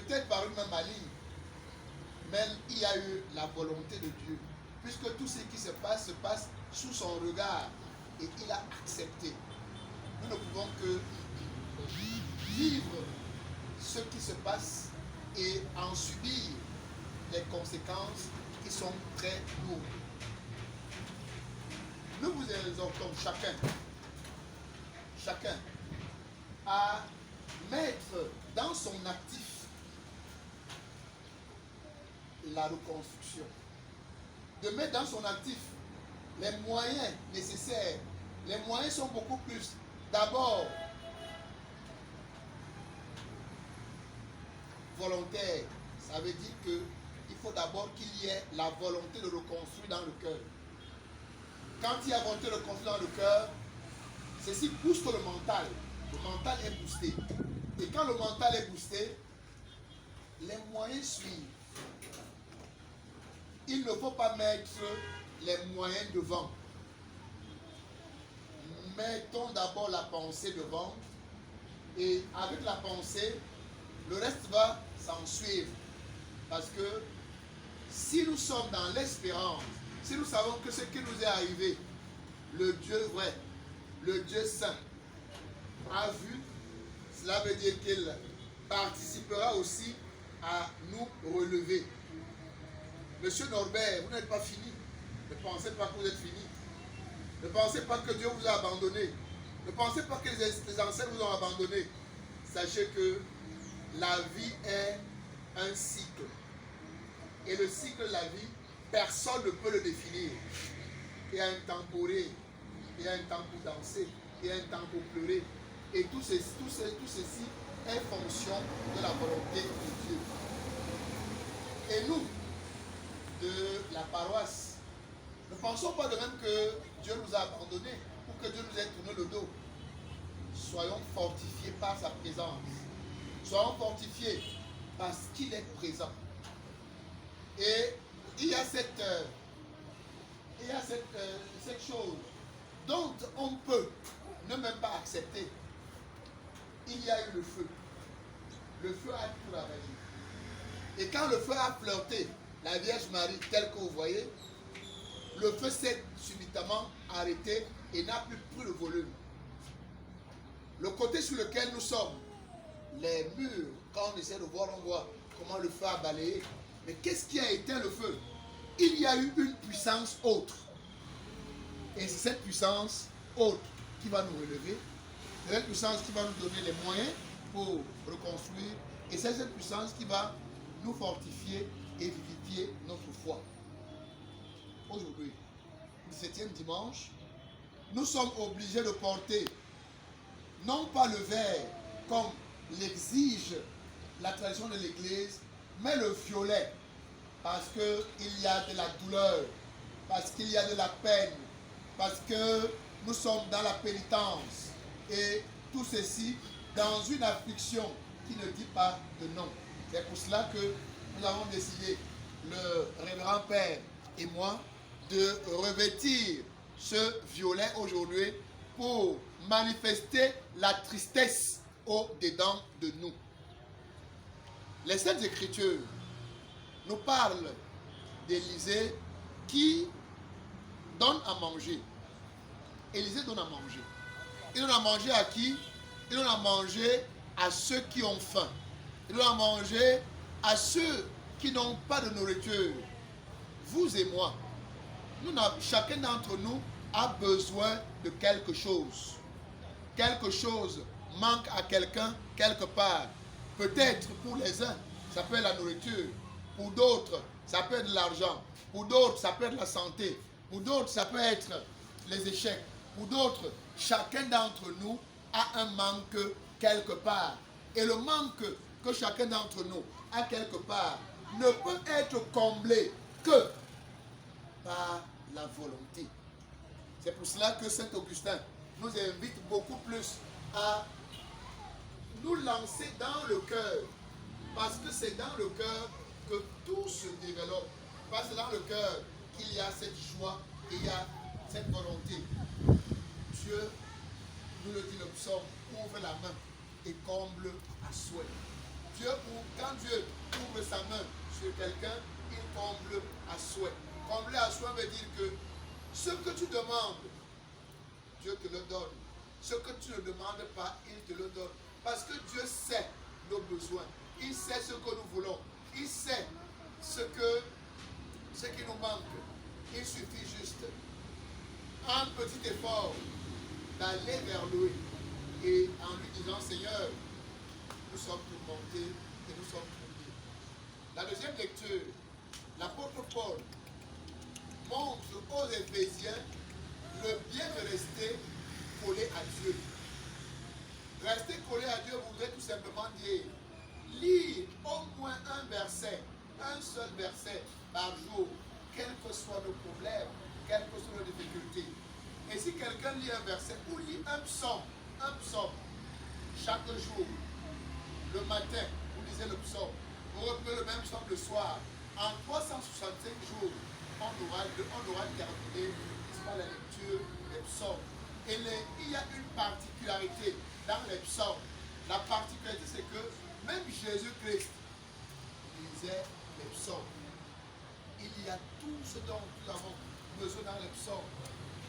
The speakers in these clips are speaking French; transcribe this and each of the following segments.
peut-être par une même maligne, mais il y a eu la volonté de Dieu. Puisque tout ce qui se passe sous son regard et il a accepté. Nous ne pouvons que vivre ce qui se passe et en subir les conséquences qui sont très lourdes. Nous vous exhortons chacun à mettre dans son actif la reconstruction, de mettre dans son actif les moyens nécessaires. Les moyens sont beaucoup plus. D'abord, volontaire. Ça veut dire qu'il faut d'abord qu'il y ait la volonté de reconstruire dans le cœur. Quand il y a volonté de reconstruire dans le cœur, ceci booste le mental. Le mental est boosté. Et quand le mental est boosté, les moyens suivent. Il ne faut pas mettre les moyens devant. Mettons d'abord la pensée devant. Et avec la pensée, le reste va s'en suivre. Parce que si nous sommes dans l'espérance, si nous savons que ce qui nous est arrivé, le Dieu vrai, le Dieu saint, a vu, cela veut dire qu'il participera aussi à nous relever. Monsieur Norbert, vous n'êtes pas fini. Ne pensez pas que vous êtes fini. Ne pensez pas que Dieu vous a abandonné. Ne pensez pas que les ancêtres vous ont abandonné. Sachez que la vie est un cycle. Et le cycle de la vie, personne ne peut le définir. Il y a un temps pour rire, il y a un temps pour danser, il y a un temps pour pleurer. Et tout ceci est fonction de la volonté de Dieu. Et nous, de la paroisse, ne pensons pas de même que Dieu nous a abandonnés ou que Dieu nous ait tourné le dos. Soyons fortifiés par sa présence. Soyons fortifiés parce qu'il est présent. Et il y a cette chose dont on peut ne même pas accepter. Il y a eu le feu. Le feu a tout ravagé. Et quand le feu a flirté la Vierge Marie telle que vous voyez, le feu s'est subitement arrêté et n'a plus pris le volume. Le côté sur lequel nous sommes, les murs, quand on essaie de voir, on voit comment le feu a balayé. Mais qu'est-ce qui a éteint le feu? Il y a eu une puissance autre. Et c'est cette puissance autre qui va nous relever. C'est cette puissance qui va nous donner les moyens pour reconstruire. Et c'est cette puissance qui va nous fortifier et vivifier notre foi. Aujourd'hui, 17e dimanche, nous sommes obligés de porter non pas le verre comme l'exige la tradition de l'Église, mais le violet, parce qu'il y a de la douleur, parce qu'il y a de la peine, parce que nous sommes dans la pénitence, et tout ceci dans une affliction qui ne dit pas de non. C'est pour cela que nous avons décidé, le révérend Père et moi, de revêtir ce violet aujourd'hui pour manifester la tristesse au-dedans de nous. Les Saintes Écritures nous parlent d'Élisée qui donne à manger. Élisée donne à manger. Il donne à manger à qui? Il donne à manger à ceux qui ont faim. Il donne à manger à ceux qui n'ont pas de nourriture. Vous et moi, chacun d'entre nous a besoin de quelque chose. Quelque chose manque à quelqu'un quelque part. Peut-être pour les uns, ça peut être la nourriture. Pour d'autres, ça peut être de l'argent. Pour d'autres, ça peut être la santé. Pour d'autres, ça peut être les échecs. Pour d'autres, chacun d'entre nous a un manque quelque part. Et le manque que chacun d'entre nous a quelque part ne peut être comblé que par la volonté. C'est pour cela que Saint Augustin nous invite beaucoup plus à nous lancer dans le cœur. Parce que c'est dans le cœur que tout se développe. Parce que c'est dans le cœur qu'il y a cette joie, il y a cette volonté. Dieu, nous le dit le psaume, ouvre la main et comble à souhait. Dieu Quand Dieu ouvre sa main sur quelqu'un, il comble à souhait. Combler à souhait veut dire que ce que tu demandes, Dieu te le donne. Ce que tu ne demandes pas, il te le donne. Parce que Dieu sait nos besoins. Il sait ce que nous voulons. Il sait ce qui nous manque. Il suffit juste un petit effort d'aller vers lui et en lui disant, Seigneur, nous sommes tourmentés et nous sommes troublés. La deuxième lecture, l'apôtre Paul montre aux Éphésiens le bien de rester collé à Dieu. Rester collé à Dieu voudrait tout simplement dire lire au moins un verset, un seul verset par jour, quels que soient nos problèmes, quelles que soient nos difficultés. Et si quelqu'un lit un verset ou lit un psaume, chaque jour, le matin, vous lisez le psaume, vous reprenez le même psaume le soir, en 365 jours, on aura terminé la lecture des psaumes. Et il y a une particularité dans les psaumes. La particularité, c'est que même Jésus-Christ lisait les psaumes. Il y a tout ce dont nous avons besoin dans les psaumes.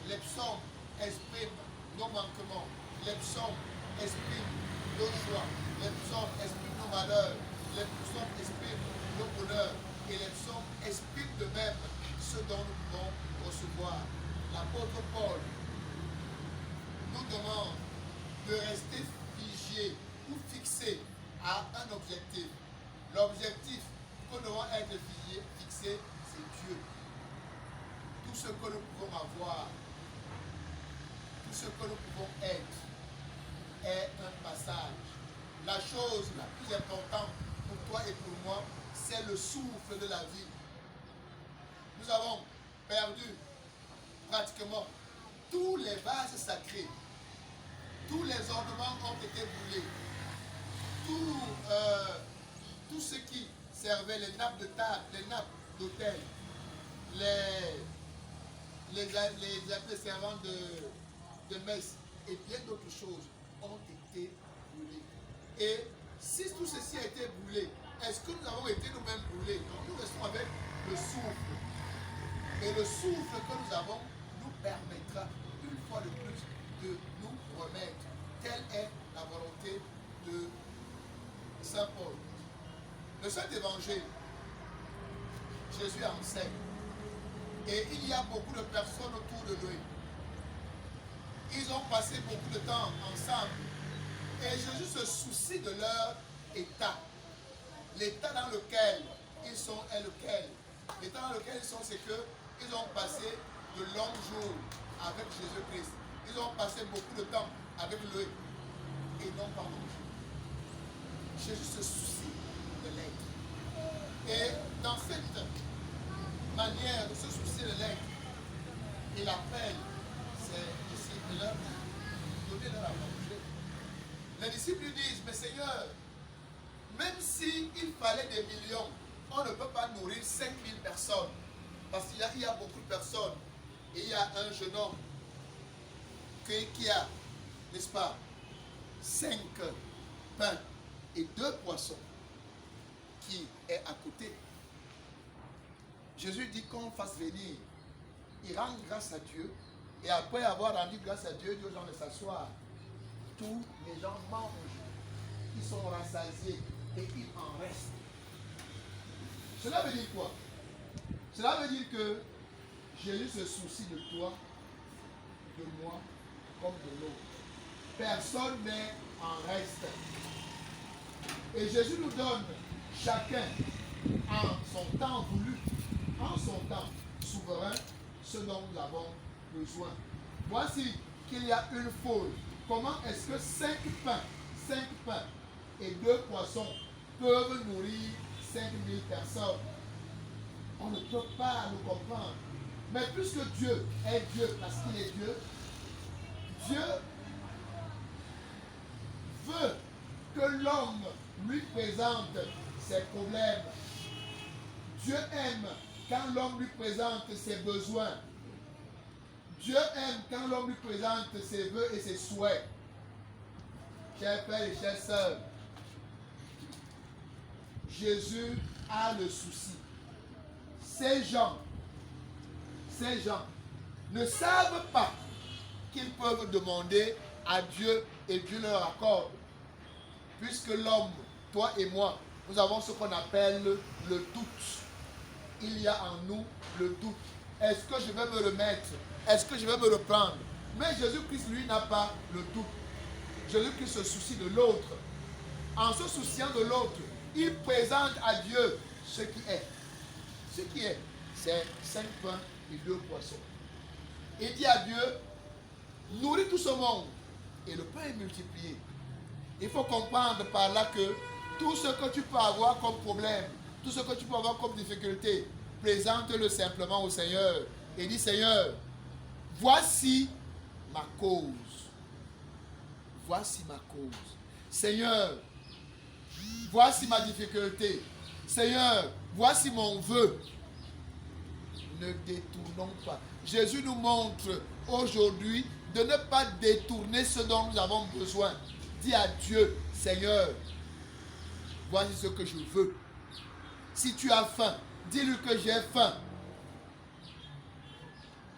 Les psaumes expriment nos manquements. Les psaumes expriment nos joies. Les psaumes expriment nos malheurs. Les psaumes expriment nos bonheurs. Et les psaumes expriment de même ce dont nous pouvons recevoir. L'apôtre Paul nous demande de rester figé ou fixé à un objectif. L'objectif que nous devons être fixé, c'est Dieu. Tout ce que nous pouvons avoir, tout ce que nous pouvons être, est un passage. La chose la plus importante pour toi et pour moi, c'est le souffle de la vie. Nous avons perdu pratiquement tous les vases sacrés. Tous les ornements ont été brûlés. Tout ce qui servait, les nappes de table, les nappes d'hôtel, les servants de messe et bien d'autres choses ont été brûlés. Et si tout ceci a été brûlé, est-ce que nous avons été nous-mêmes brûlés? Donc nous restons avec le souffle. Et le souffle que nous avons nous permettra une fois de plus de nous remettre. Telle est la volonté de Saint Paul. Le Saint-Évangile, Jésus enseigne. Et il y a beaucoup de personnes autour de lui. Ils ont passé beaucoup de temps ensemble. Et Jésus se soucie de leur état. L'état dans lequel ils sont est lequel? L'état dans lequel ils sont, c'est qu'ils ont passé de longs jours avec Jésus-Christ. Ils ont passé beaucoup de temps avec lui et non pas manger. Jésus se soucie de l'être. Et dans cette manière de se soucier de l'être, il appelle ses disciples leur donner leur à manger. Les disciples lui disent, mais Seigneur, même s'il fallait des millions, on ne peut pas nourrir 5000 personnes. Parce qu'il y a beaucoup de personnes. Et il y a un jeune homme qui a, n'est-ce pas, 5 pains et 2 poissons qui est à côté. Jésus dit qu'on fasse venir. Il rend grâce à Dieu. Et après avoir rendu grâce à Dieu, il dit aux gens de s'asseoir. Tous les gens mangent. Ils sont rassasiés et il en reste. Cela veut dire quoi? Cela veut dire que Jésus se soucie de toi, de moi, comme de l'autre. Personne n'est en reste. Et Jésus nous donne chacun en son temps voulu, en son temps souverain, ce dont nous avons besoin. Voici qu'il y a une foule. Comment est-ce que 5 pains et 2 poissons peuvent nourrir 5000 personnes? On ne peut pas nous comprendre. Mais puisque Dieu est Dieu, parce qu'il est Dieu, Dieu veut que l'homme lui présente ses problèmes. Dieu aime quand l'homme lui présente ses besoins. Dieu aime quand l'homme lui présente ses vœux et ses souhaits. Chers frères et chères sœurs, Jésus a le souci. Ces gens ne savent pas qu'ils peuvent demander à Dieu et Dieu leur accorde. Puisque l'homme, toi et moi, nous avons ce qu'on appelle le doute. Il y a en nous le doute. Est-ce que je vais me le mettre? Est-ce que je vais me le prendre? Mais Jésus-Christ, lui, n'a pas le doute. Jésus-Christ se soucie de l'autre. En se souciant de l'autre, il présente à Dieu ce qui est. Ce qui est, c'est 5 pains et 2 poissons. Il dit à Dieu, nourris tout ce monde. Et le pain est multiplié. Il faut comprendre par là que tout ce que tu peux avoir comme problème, tout ce que tu peux avoir comme difficulté, présente-le simplement au Seigneur. Et dis, Seigneur, voici ma cause. Voici ma cause. Seigneur, voici ma difficulté. Seigneur, voici mon vœu. Ne détournons pas. Jésus nous montre aujourd'hui de ne pas détourner ce dont nous avons besoin. Dis à Dieu, Seigneur, voici ce que je veux. Si tu as faim, dis-lui que j'ai faim.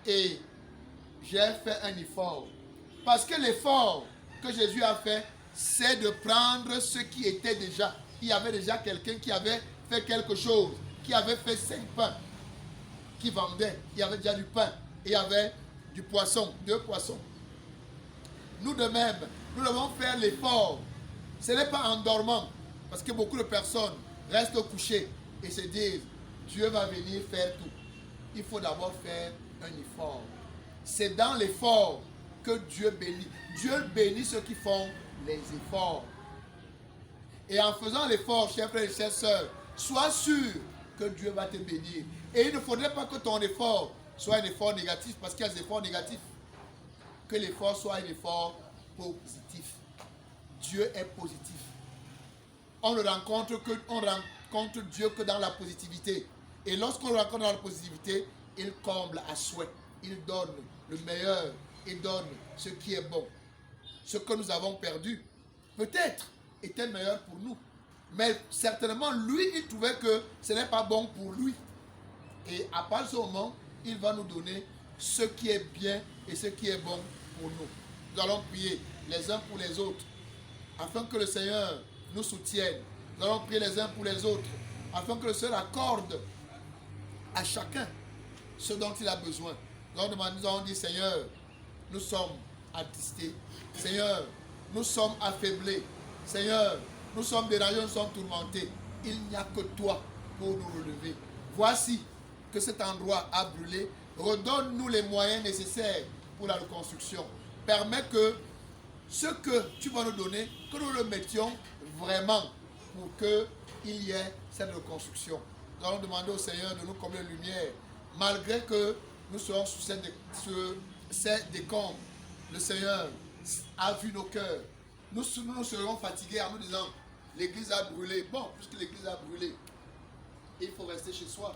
Et j'ai fait un effort. Parce que l'effort que Jésus a fait, c'est de prendre ce qui était déjà. Il y avait déjà quelqu'un qui avait fait quelque chose, qui avait fait 5 pains, qui vendait. Il y avait déjà du pain, et il y avait du poisson, 2 poissons. Nous de même, nous devons faire l'effort. Ce n'est pas en dormant, parce que beaucoup de personnes restent couchées et se disent, Dieu va venir faire tout. Il faut d'abord faire un effort. C'est dans l'effort que Dieu bénit. Dieu bénit ceux qui font les efforts. Et en faisant l'effort, chers frères et chères sœurs, sois sûr que Dieu va te bénir. Et il ne faudrait pas que ton effort soit un effort négatif, parce qu'il y a des efforts négatifs. Que l'effort soit un effort positif. Dieu est positif. On ne rencontre Dieu que dans la positivité. Et lorsqu'on le rencontre dans la positivité, il comble à souhait. Il donne le meilleur. Il donne ce qui est bon. Ce que nous avons perdu, peut-être, était meilleur pour nous. Mais certainement, lui, il trouvait que ce n'est pas bon pour lui. Et à partir de ce moment, il va nous donner ce qui est bien et ce qui est bon pour nous. Nous allons prier les uns pour les autres, afin que le Seigneur nous soutienne. Nous allons prier les uns pour les autres, afin que le Seigneur accorde à chacun ce dont il a besoin. Nous allons dire, Seigneur, nous sommes attristés. Seigneur, nous sommes affaiblis. Seigneur, nous sommes dérangés, nous sommes tourmentés. Il n'y a que toi pour nous relever. Voici que cet endroit a brûlé. Redonne-nous les moyens nécessaires pour la reconstruction. Permets que ce que tu vas nous donner, que nous le mettions vraiment pour qu'il y ait cette reconstruction. Nous allons demander au Seigneur de nous combler de lumière, malgré que nous serons sous ces décombres. Le Seigneur a vu nos cœurs. Nous serons fatigués en nous disant, l'église a brûlé. Bon, puisque l'église a brûlé, il faut rester chez soi.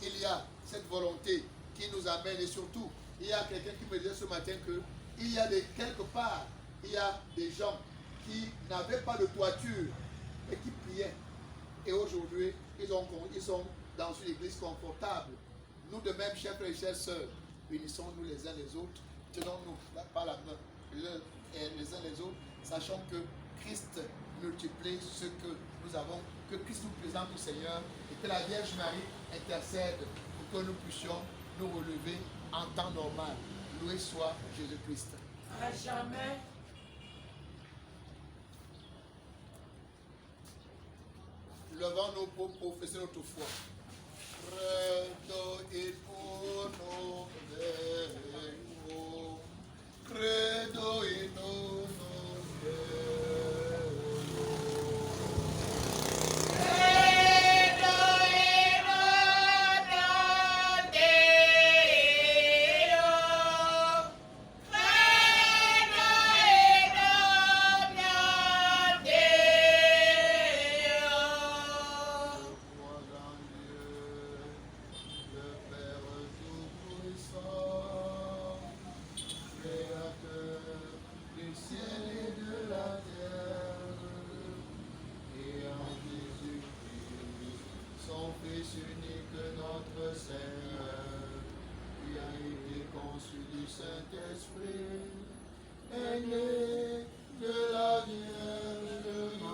Il y a cette volonté qui nous amène, et surtout, il y a quelqu'un qui me disait ce matin que il y a quelque part, il y a des gens qui n'avaient pas de toiture et qui priaient. Et aujourd'hui, ils sont dans une église confortable. Nous de même, chers frères et chères sœurs, unissons-nous les uns les autres, tenons-nous par la main les uns les autres, sachant que Christ multiplie ce que nous avons, que Christ nous présente au Seigneur et que la Vierge Marie intercède pour que nous puissions nous relever en temps normal. Loué soit Jésus-Christ. À jamais. Levons-nous pour professer notre foi. Credo in uno Deo. Credo in uno Deo. Fils unique, notre Seigneur, qui a été conçu du Saint-Esprit, est né de la Vierge Marie.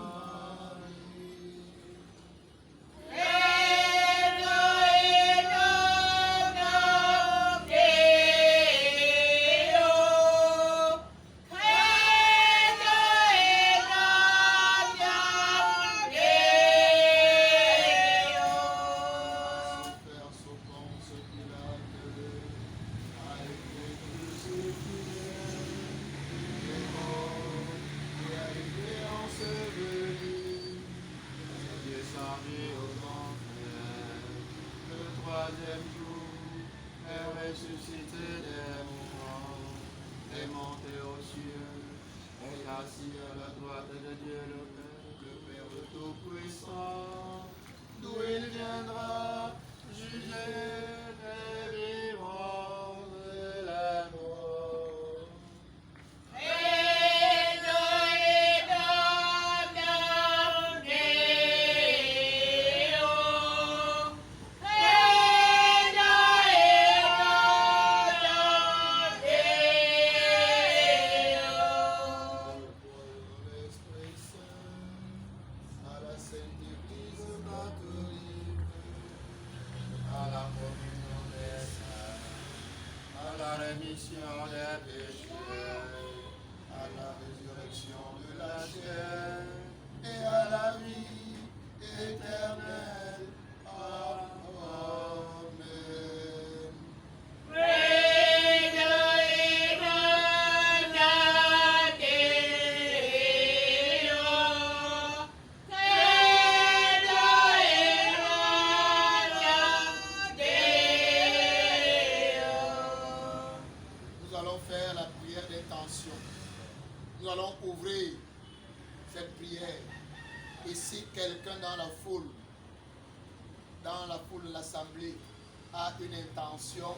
A une intention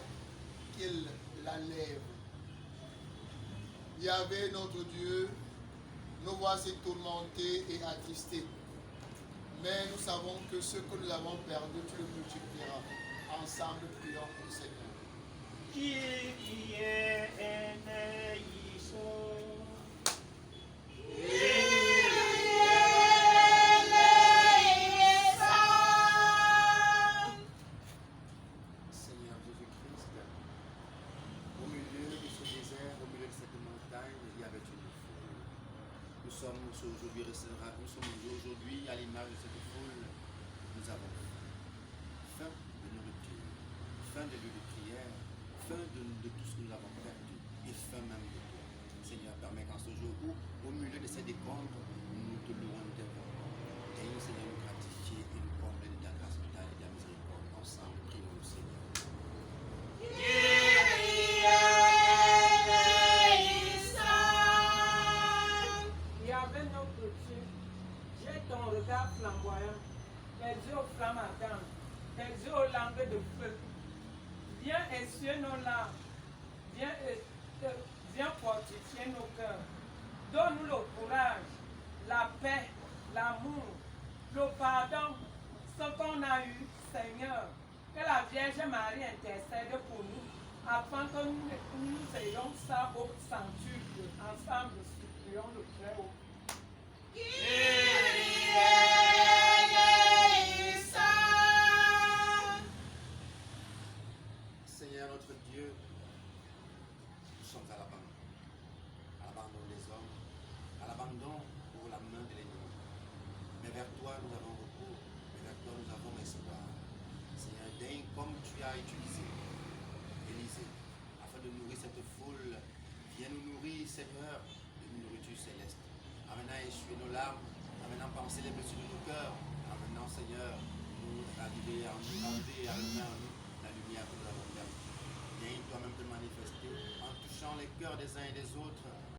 qu'il la lève. Yahvé, notre Dieu, nous voici tourmentés et attristés. Mais nous savons que ce que nous avons perdu, tu le multiplieras. Ensemble, prions pour le Seigneur. Aujourd'hui, à l'image de cette foule, nous avons faim de nourriture, faim de lieu de prière, faim de tout ce que nous avons perdu, et faim même de toi. Seigneur, permets qu'en ce jour où, au milieu de ces décombres, nous te louons, nous t'invoquons. Et Seigneur, nous gratifier et nous combler de ta grâce, de ta miséricorde. Ensemble, prions le Seigneur. Ton regard flamboyant, tes yeux aux flammes ardentes, tes yeux aux langues de feu. Viens essuyer nos larmes, viens fortifier nos cœurs. Donne-nous le courage, la paix, l'amour, le pardon, ce qu'on a eu, Seigneur. Que la Vierge Marie intercède pour nous, afin que nous ayons ça au centuple. Ensemble, supplions le très haut. Seigneur notre Dieu, nous sommes à l'abandon des hommes, à l'abandon pour la main de l'ennemi. Mais vers toi nous avons recours, mais vers toi nous avons espoir. Seigneur, daigne comme tu as utilisé Élisée, afin de nourrir cette foule, viens nous nourrir, Seigneur, de nourriture céleste. Amenant à essuyer nos larmes, amenant à penser les blessures de nos cœurs, amenant, Seigneur, nous arriver à nous enlever, à remettre en nous la lumière que nous avons perdue. Viens toi-même te manifester en touchant les cœurs des uns et des autres,